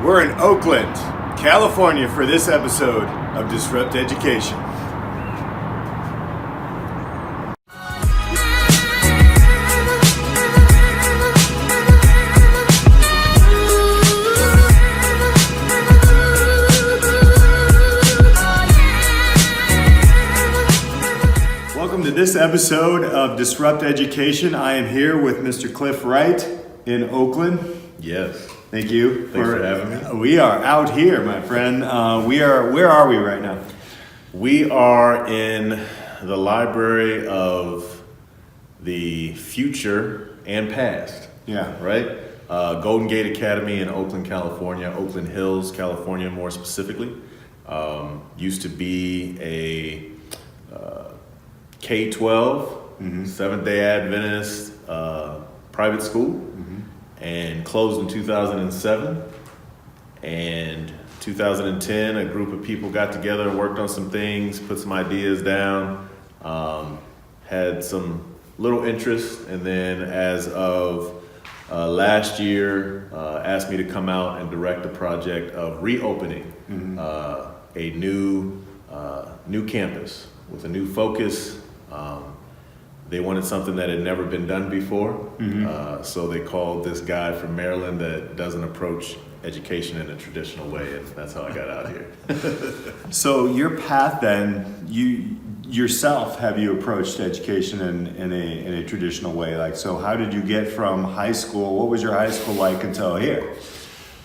We're in Oakland, California for this episode of Disrupt Education. Welcome to this episode of Disrupt Education. I am here with Mr. Cliff Wright in Oakland. Yes. Thank you. Thanks for having me. We are out here, my friend. Where are we right now? We are in the library of the future and past. Yeah. Right? Golden Gate Academy in Oakland, California, Oakland Hills, California more specifically. Used to be a K-12, Seventh-day Adventist private school. And closed in 2007. And 2010, a group of people got together and worked on some things, put some ideas down, had some little interest, and then as of last year, asked me to come out and direct a project of reopening a new campus with a new focus. They wanted something that had never been done before, so they called this guy from Maryland that doesn't approach education in a traditional way, and that's how I got out here. So your path then, you yourself, have you approached education in a traditional way? Like, so how did you get from high school? What was your high school like until here?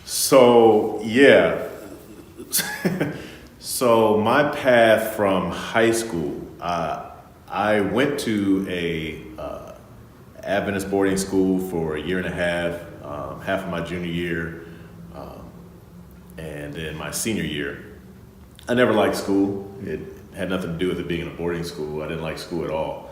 So, yeah. So my path from high school, I went to a Adventist boarding school for a year and a half, half of my junior year, and then my senior year. I never liked school. It had nothing to do with it being a boarding school. I didn't like school at all.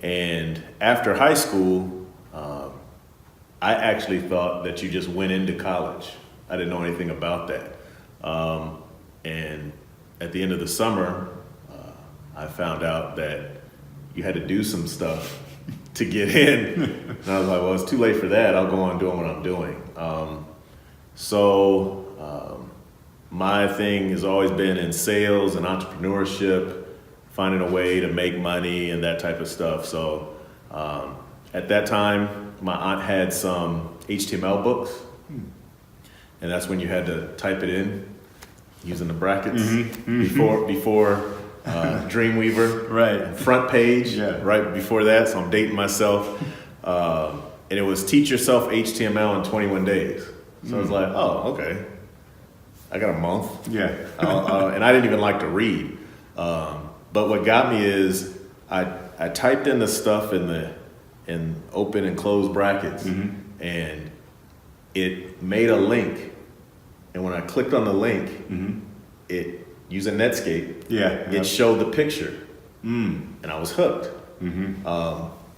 And after high school, I actually thought that you just went into college. I didn't know anything about that. And at the end of the summer, I found out that you had to do some stuff to get in. And I was like, well, it's too late for that. I'll go on doing what I'm doing. So my thing has always been in sales and entrepreneurship, finding a way to make money and that type of stuff. So at that time, my aunt had some HTML books. And that's when you had to type it in using the brackets before Dreamweaver, Right. front page, Yeah. right before that, so I'm dating myself. And it was teach yourself HTML in 21 days. So I was like, oh, okay. I got a month. Yeah. And I didn't even like to read. But what got me is I typed in the stuff in open and closed brackets, and it made a link. And when I clicked on the link, it using Netscape, it showed the picture, and I was hooked.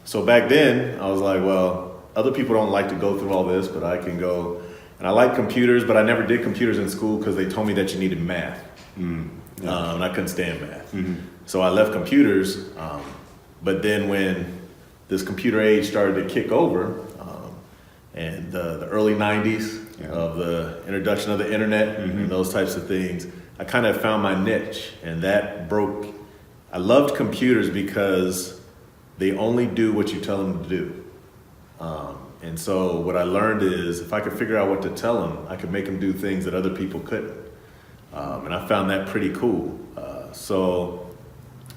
So back then, I was like, well, other people don't like to go through all this, but I can go. And I like computers, but I never did computers in school because they told me that you needed math, and I couldn't stand math. So I left computers, but then when this computer age started to kick over, and the early 90s of the introduction of the internet and those types of things, I kind of found my niche, and that broke. I loved computers because they only do what you tell them to do. And so what I learned is if I could figure out what to tell them, I could make them do things that other people couldn't. And I found that pretty cool. So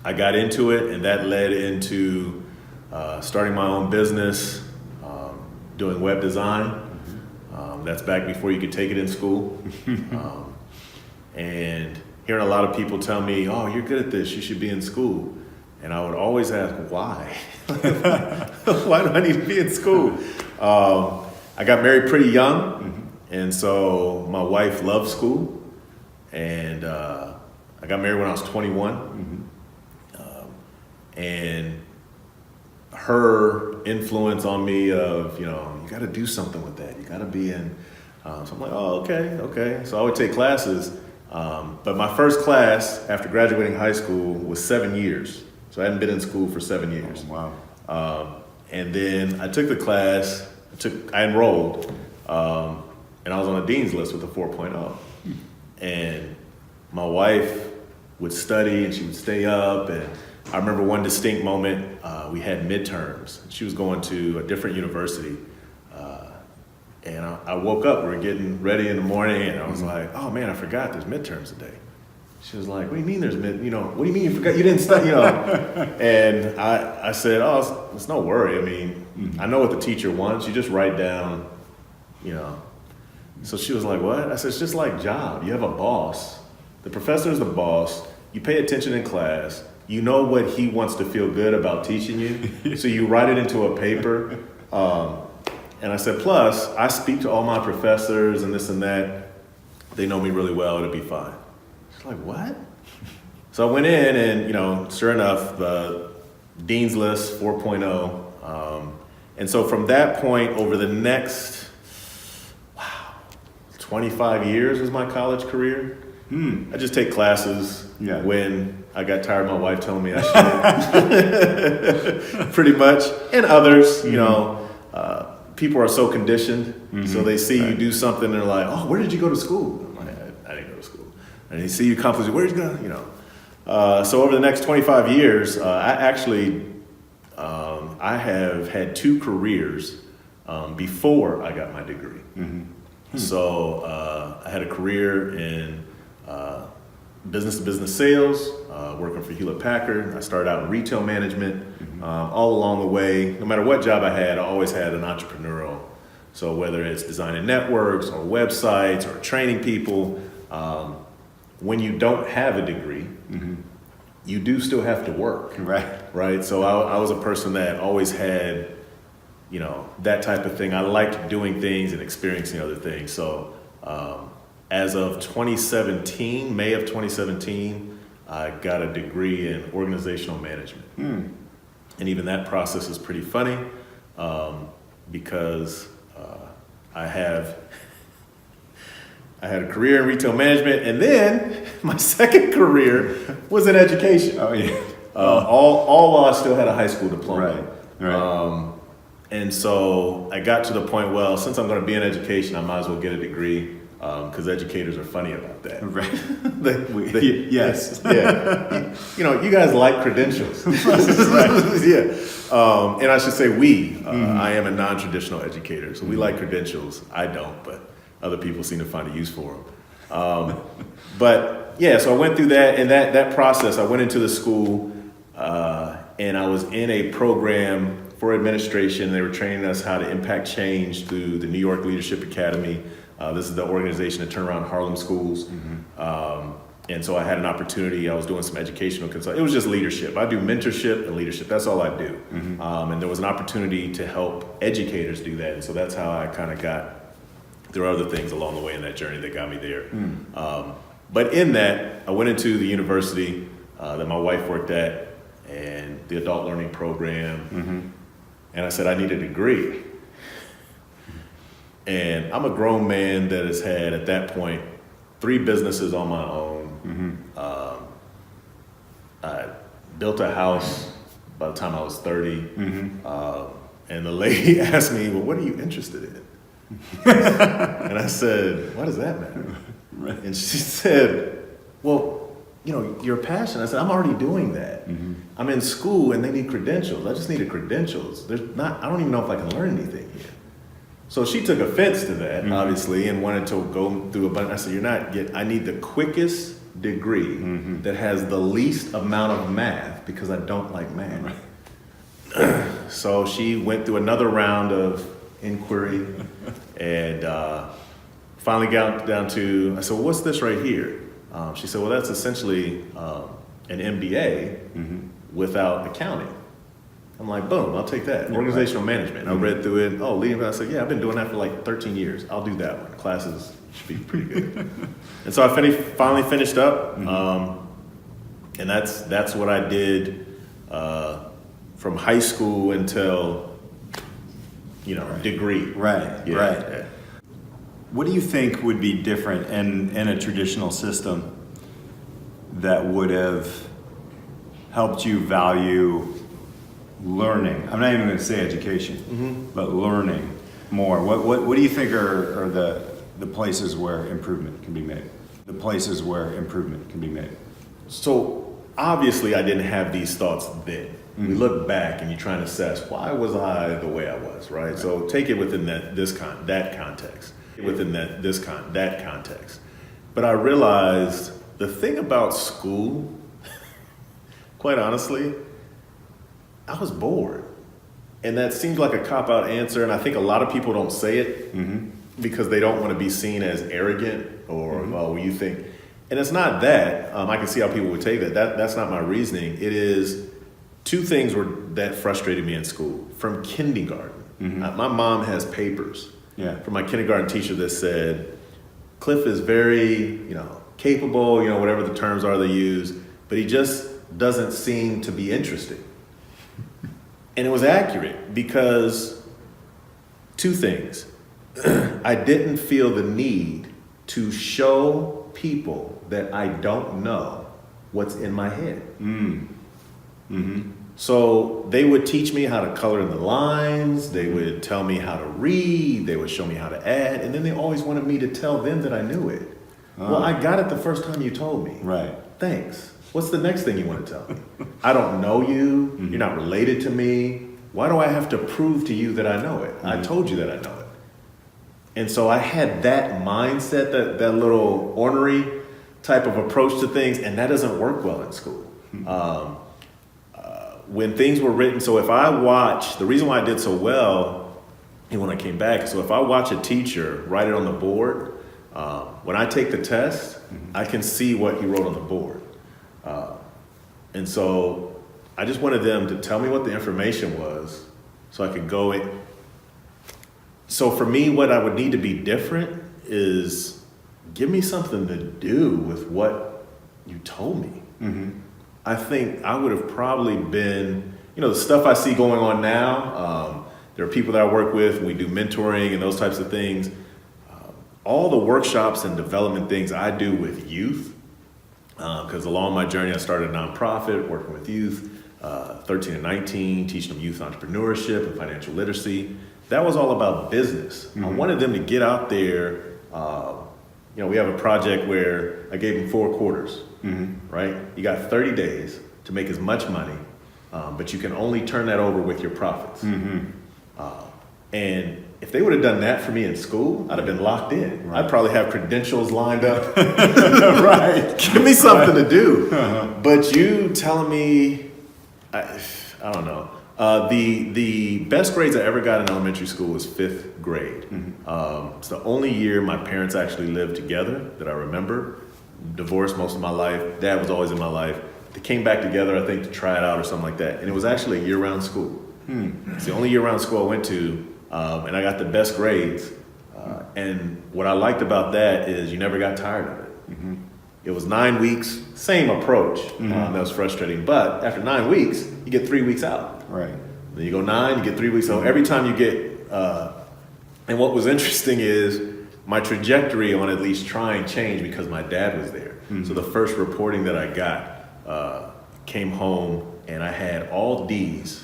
I got into it, and that led into starting my own business, doing web design. That's back before you could take it in school. And hearing a lot of people tell me, oh, you're good at this, you should be in school. And I would always ask, why? Why do I need to be in school? I got married pretty young, and so my wife loved school. And I got married when I was 21. And her influence on me of, you got to do something with that. You got to be in. So I'm like, oh, okay. So I would take classes. But my first class after graduating high school was 7 years. So I hadn't been in school for 7 years. Oh, wow. And then I took the class, I enrolled, and I was on the dean's list with a 4.0. And my wife would study and she would stay up. And I remember one distinct moment, we had midterms. She was going to a different university. And I woke up, we were getting ready in the morning, and I was like, oh man, I forgot there's midterms today. She was like, what do you mean there's what do you mean you forgot, you didn't study, And I said, oh, it's no worry. I mean, I know what the teacher wants, you just write down, So she was like, what? I said, it's just like job. You have a boss. The professor is the boss. You pay attention in class. You know what he wants to feel good about teaching you. So you write it into a paper. And I said, plus, I speak to all my professors and this and that. They know me really well. It'll be fine. She's like, what? So I went in and, sure enough, the Dean's List 4.0. And so from that point over the next, 25 years was my college career. I just take classes when I got tired of my wife telling me I should. Pretty much. And others, people are so conditioned. So they see you do something and they're like, oh, where did you go to school? I'm like, I didn't go to school. And they see you accomplish it, where did you go? So over the next 25 years, I have had 2 careers before I got my degree. So I had a career in business-to-business sales, working for Hewlett-Packard. I started out in retail management. All along the way, no matter what job I had, I always had an entrepreneurial. So whether it's designing networks or websites or training people, when you don't have a degree, you do still have to work. Right. So I was a person that always had that type of thing. I liked doing things and experiencing other things. So as of 2017, May of 2017, I got a degree in organizational management. And even that process is pretty funny because I had a career in retail management, and then my second career was in education. All while I still had a high school diploma. And so I got to the point, well, since I'm going to be in education, I might as well get a degree because educators are funny about that. Yes. You guys like credentials. And I should say we. I am a non-traditional educator, so we like credentials. I don't, but other people seem to find a use for them. So I went through that, and that process, I went into the school, and I was in a program for administration. They were training us how to impact change through the New York Leadership Academy. This is the organization that turned around Harlem schools. And so I had an opportunity. I was doing some educational consult. It was just leadership. I do mentorship and leadership. That's all I do. And there was an opportunity to help educators do that. And so that's how I kind of got. There were other things along the way in that journey that got me there. But in that, I went into the university that my wife worked at and the adult learning program. And I said, I need a degree. And I'm a grown man that has had, at that point, 3 businesses on my own. I built a house by the time I was 30. And the lady asked me, well, what are you interested in? And I said, what does that matter? And she said, well, your passion. I said, I'm already doing that. I'm in school and they need credentials. I just needed credentials. I don't even know if I can learn anything here. So she took offense to that, obviously, and wanted to go through a bunch. I said, I need the quickest degree that has the least amount of math because I don't like math. So she went through another round of inquiry and finally got down to, I said, well, what's this right here? She said, well, that's essentially an MBA without accounting. I'm like, boom, I'll take that. Organizational management. I read through it. Oh, leading. I said, yeah, I've been doing that for like 13 years. I'll do that one. Classes should be pretty good. And so I finally finished up. And that's what I did from high school until, degree. Right. Yeah. What do you think would be different in a traditional system that would have helped you value learning? I'm not even going to say education, but learning more. What do you think are The places where improvement can be made. The places where improvement can be made. So obviously I didn't have these thoughts then. Mm-hmm. We look back and you try and assess, why was I the way I was, right? So take it within that context. Within that context. But I realized the thing about school, quite honestly, I was bored. And that seems like a cop-out answer, and I think a lot of people don't say it because they don't want to be seen as arrogant or, well, you think. And it's not that. I can see how people would take that. That's not my reasoning. It is two things that frustrated me in school. From kindergarten, my mom has papers from my kindergarten teacher that said, Cliff is very, capable, whatever the terms are they use, but he just doesn't seem to be interested. And it was accurate because two things. I didn't feel the need to show people that I don't know what's in my head. So they would teach me how to color in the lines. They would tell me how to read. They would show me how to add. And then they always wanted me to tell them that I knew it. Well, I got it the first time you told me. Right. Thanks. What's the next thing you want to tell me? I don't know you. You're not related to me. Why do I have to prove to you that I know it? I told you that I know it. And so I had that mindset, that little ornery type of approach to things, and that doesn't work well in school. When things were written, so if I watch, the reason why I did so well, and when I came back, so if I watch a teacher write it on the board, when I take the test, I can see what he wrote on the board. And so I just wanted them to tell me what the information was so I could go in. So for me, what I would need to be different is give me something to do with what you told me. I think I would have probably been, the stuff I see going on now, there are people that I work with, and we do mentoring and those types of things. All the workshops and development things I do with youth, because along my journey, I started a nonprofit working with youth, 13 and 19, teaching them youth entrepreneurship and financial literacy. That was all about business. I wanted them to get out there. We have a project where I gave them 4 quarters, right? You got 30 days to make as much money, but you can only turn that over with your profits. And if they would have done that for me in school, I'd have been locked in. I'd probably have credentials lined up. Right. Give me something to do. But you telling me, I don't know. The best grades I ever got in elementary school was 5th grade. It's the only year my parents actually lived together that I remember. Divorced most of my life. Dad was always in my life. They came back together, I think, to try it out or something like that. And it was actually a year-round school. It's the only year-round school I went to, and I got the best grades. And what I liked about that is you never got tired of it. It was 9 weeks, same approach. That was frustrating. But after 9 weeks, you get 3 weeks out. Right. Then you go 9, you get 3 weeks. So every time you get, and what was interesting is my trajectory on at least trying changed because my dad was there. So the first reporting that I got came home and I had all D's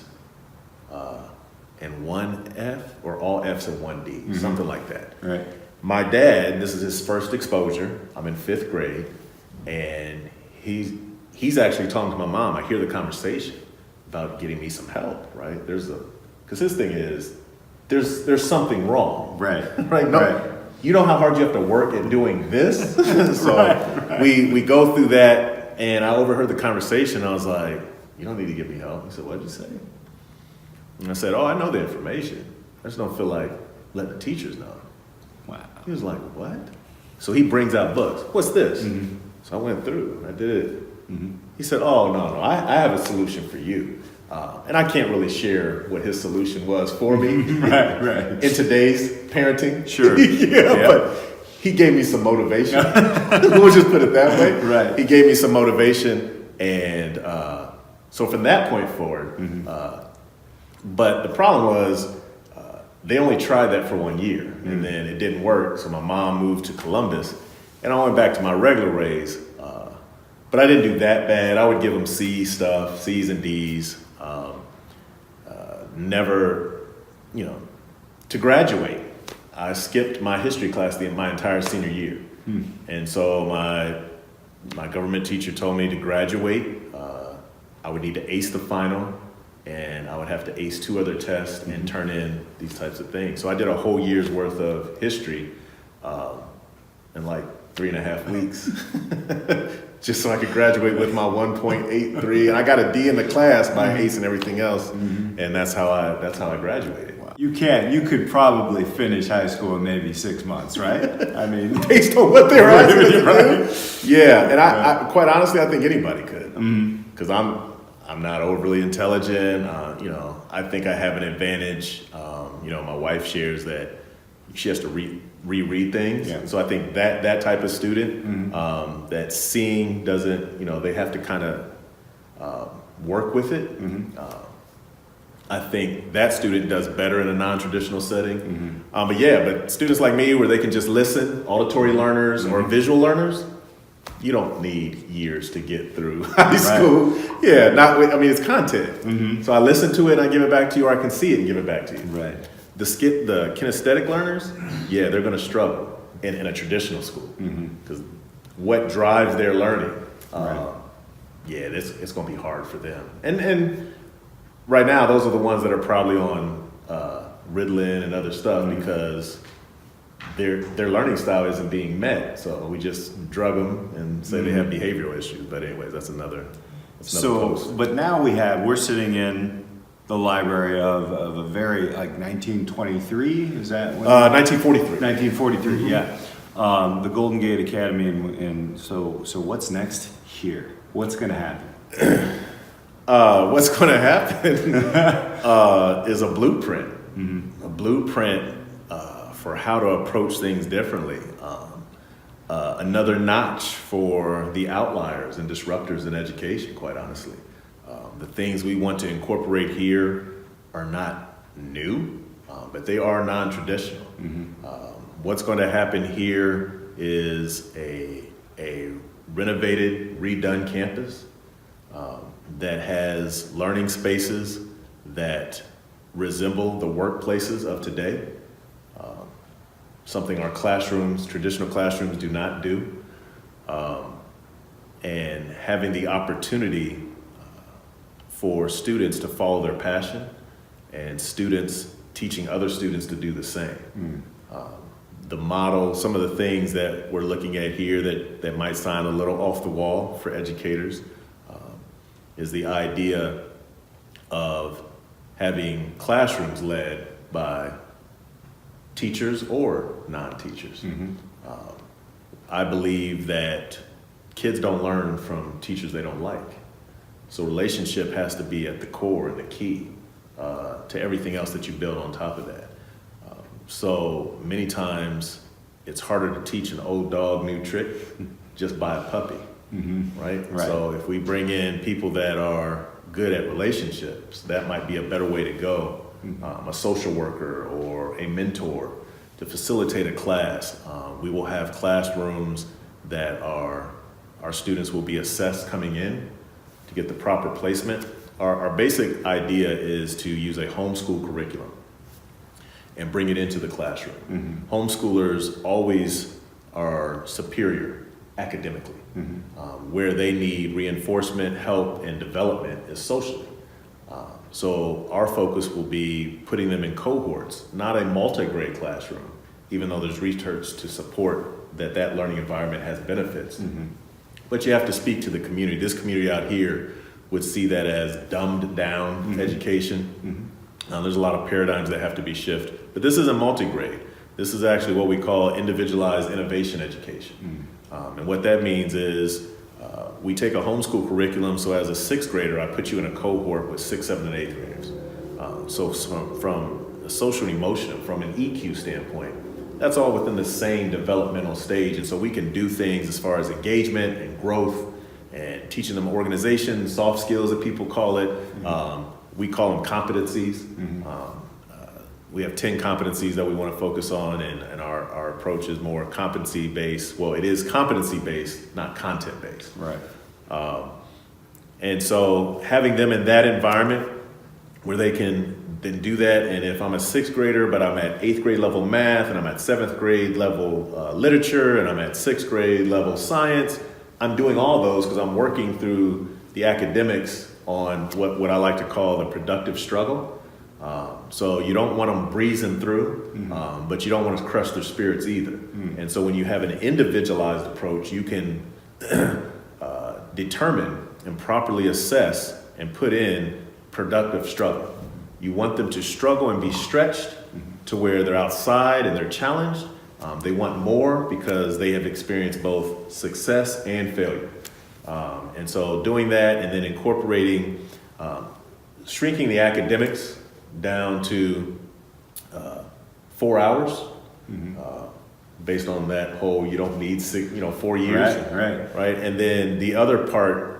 and 1 F or all F's and 1 D, something like that. Right. My dad, this is his first exposure. I'm in 5th grade, and he's actually talking to my mom. I hear the conversation about getting me some help, right? Because his thing is, there's something wrong. Right. Right? No, Right. You know how hard you have to work at doing this? So we go through that, and I overheard the conversation. I was like, you don't need to give me help. He said, what'd you say? And I said, I know the information. I just don't feel like letting the teachers know. Wow. He was like, what? So he brings out books. What's this? So I went through and I did it. He said, oh, no, I have a solution for you. And I can't really share what his solution was for me Right. in today's parenting. Sure. But he gave me some motivation. We'll just put it that way. Right. He gave me some motivation. And so from that point forward, but the problem was, they only tried that for 1 year, and then it didn't work. So my mom moved to Columbus, and I went back to my regular ways. But I didn't do that bad. I would give them C stuff, C's and D's. Never, to graduate. I skipped my history class my entire senior year. And so my government teacher told me to graduate. I would need to ace the final, and I would have to ace 2 other tests and turn in these types of things. So I did a whole year's worth of history in like 3.5 weeks, just so I could graduate with my 1.83. And I got a D in the class by acing everything else, and that's how I graduated. You could probably finish high school in maybe 6 months, right? I mean, Based on what they were asking us to do. Yeah, and I quite honestly, I think anybody could, because I'm not overly intelligent. I think I have an advantage. My wife shares that she has to reread things. Yeah. So I think that type of student that seeing doesn't, they have to kind of work with it. I think that student does better in a non-traditional setting. But students like me where they can just listen, auditory learners or visual learners, you don't need years to get through high school. Yeah, it's content. So I listen to it and I give it back to you, or I can see it and give it back to you. Right. The kinesthetic learners, they're going to struggle in a traditional school because what drives their learning, it's going to be hard for them. And right now, those are the ones that are probably on Ritalin and other stuff because their learning style isn't being met. So we just drug them and say they have behavioral issues. But anyways, that's another post. But now we're sitting in the library of a very, like 1923, is that when? 1943. 1943, yeah. The Golden Gate Academy, and so what's next here? What's going to happen? What's going to happen is a blueprint. A blueprint for how to approach things differently. Another notch for the outliers and disruptors in education, quite honestly. The things we want to incorporate here are not new, but they are non-traditional. What's going to happen here is a renovated, redone campus that has learning spaces that resemble the workplaces of today, something our traditional classrooms do not do, and having the opportunity for students to follow their passion and students teaching other students to do the same. The model, some of the things that we're looking at here that might sound a little off the wall for educators is the idea of having classrooms led by teachers or non-teachers. I believe that kids don't learn from teachers they don't like. So relationship has to be at the core and the key to everything else that you build on top of that. So many times it's harder to teach an old dog new trick just by a puppy, right? So if we bring in people that are good at relationships, that might be a better way to go. A social worker or a mentor to facilitate a class. We will have classrooms that our students will be assessed coming in to get the proper placement. Our basic idea is to use a homeschool curriculum and bring it into the classroom. Homeschoolers always are superior academically. Where they need reinforcement, help, and development is socially. So our focus will be putting them in cohorts, not a multi-grade classroom, even though there's research to support that learning environment has benefits. But you have to speak to the community. This community out here would see that as dumbed down education. There's a lot of paradigms that have to be shifted. But this isn't multi-grade. This is actually what we call individualized innovation education. And what that means is we take a homeschool curriculum, so as a 6th grader, I put you in a cohort with 6th, 7th, and 8th graders. So from a social and emotional, from an EQ standpoint, that's all within the same developmental stage. And so we can do things as far as engagement and growth and teaching them organization, soft skills that people call it. We call them competencies. We have 10 competencies that we want to focus on, and our approach is more competency-based. Well, it is competency-based, not content-based. Right. And so having them in that environment where they can then do that. And if I'm a sixth grader, but I'm at eighth grade level math, and I'm at seventh grade level literature, and I'm at sixth grade level science, I'm doing all those because I'm working through the academics on what I like to call the productive struggle. So you don't want them breezing through, but you don't want to crush their spirits either. And so when you have an individualized approach, you can determine and properly assess and put in productive struggle. You want them to struggle and be stretched to where they're outside and they're challenged. They want more because they have experienced both success and failure. And so doing that and then incorporating, shrinking the academics down to 4 hours, based on that whole, you don't need 4 years. Right. And then the other part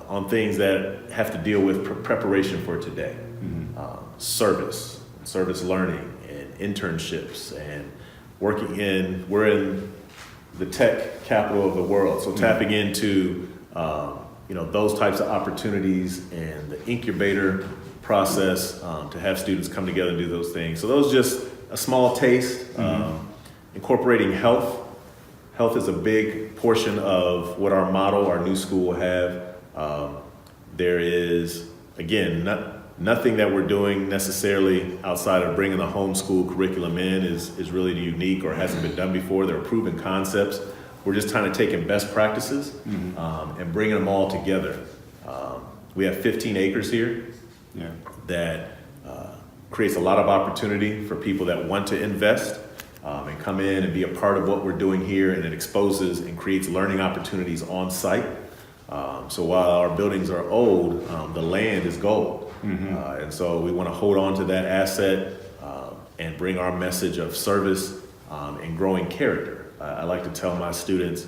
on things that have to deal with preparation for today, service learning and internships and we're in the tech capital of the world. So tapping into, those types of opportunities and the incubator process to have students come together and do those things. So those just a small taste. Incorporating health. Health is a big portion of what our model, our new school will have. There is, again, nothing that we're doing necessarily outside of bringing the homeschool curriculum in is really unique or hasn't been done before. They're proven concepts. We're just kind of taking best practices and bringing them all together. We have 15 acres here that creates a lot of opportunity for people that want to invest and come in and be a part of what we're doing here, and it exposes and creates learning opportunities on site. So while our buildings are old, the land is gold. And so we want to hold on to that asset and bring our message of service and growing character. I like to tell my students,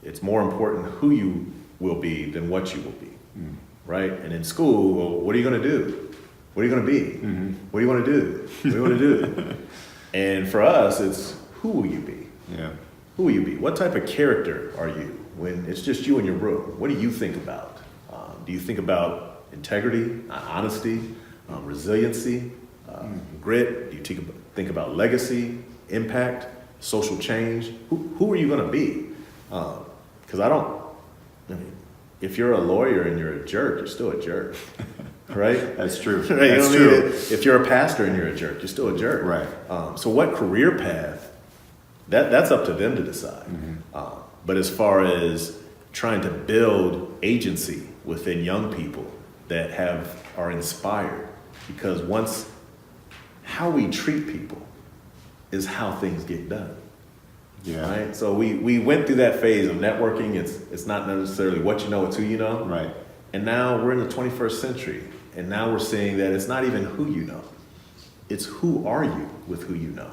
it's more important who you will be than what you will be, right? And in school, well, what are you going to do? What are you going to be? What do you want to do? What do you want to do? And for us, it's who will you be? Who will you be? What type of character are you when it's just you in your room? What do you think about? Do you think about integrity, honesty, resiliency, grit? Do you think about legacy, impact, social change? Who are you going to be? Because if you're a lawyer and you're a jerk, you're still a jerk. Right? That's true. Right? That's true. If you're a pastor and you're a jerk, you're still a jerk. Right. So what career path, that's up to them to decide. But as far as trying to build agency within young people that are inspired, because how we treat people is how things get done. Right? So we went through that phase of networking. It's not necessarily what you know, it's who you know. Right. And now we're in the 21st century. And now we're seeing that it's not even who you know. It's who are you with who you know.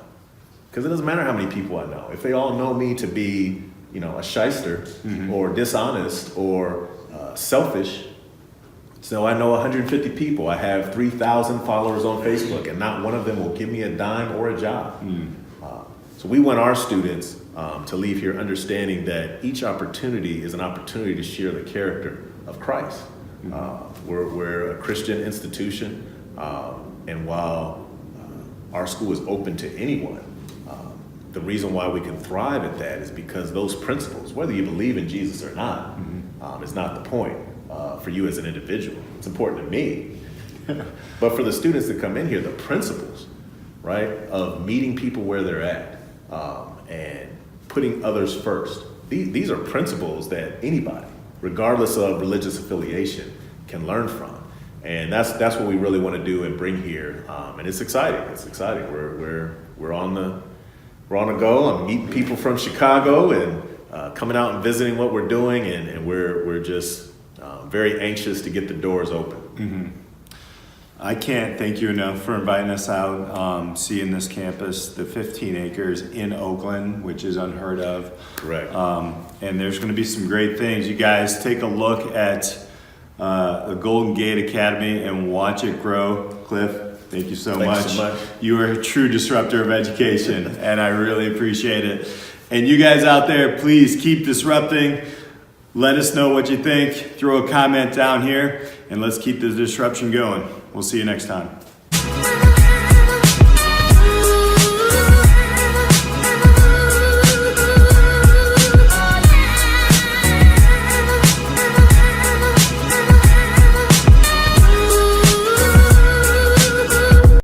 Because it doesn't matter how many people I know. If they all know me to be, a shyster or dishonest or selfish, so I know 150 people. I have 3,000 followers on Facebook, and not one of them will give me a dime or a job. So we want our students to leave here understanding that each opportunity is an opportunity to share the character of Christ. We're a Christian institution, and while our school is open to anyone, the reason why we can thrive at that is because those principles, whether you believe in Jesus or not, is not the point for you as an individual. It's important to me. But for the students that come in here, the principles, right, of meeting people where they're at and putting others first, these are principles that anybody, regardless of religious affiliation, can learn from. And that's what we really want to do and bring here. And it's exciting. It's exciting. We're on the go. I'm meeting people from Chicago and coming out and visiting what we're doing, and we're just very anxious to get the doors open. I can't thank you enough for inviting us out, seeing this campus, the 15 acres in Oakland, which is unheard of. Correct. And there's going to be some great things. You guys take a look at the Golden Gate Academy and watch it grow. Cliff, thank you so much. Thanks so much. You are a true disruptor of education, and I really appreciate it. And you guys out there, please keep disrupting. Let us know what you think. Throw a comment down here, and let's keep the disruption going. We'll see you next time.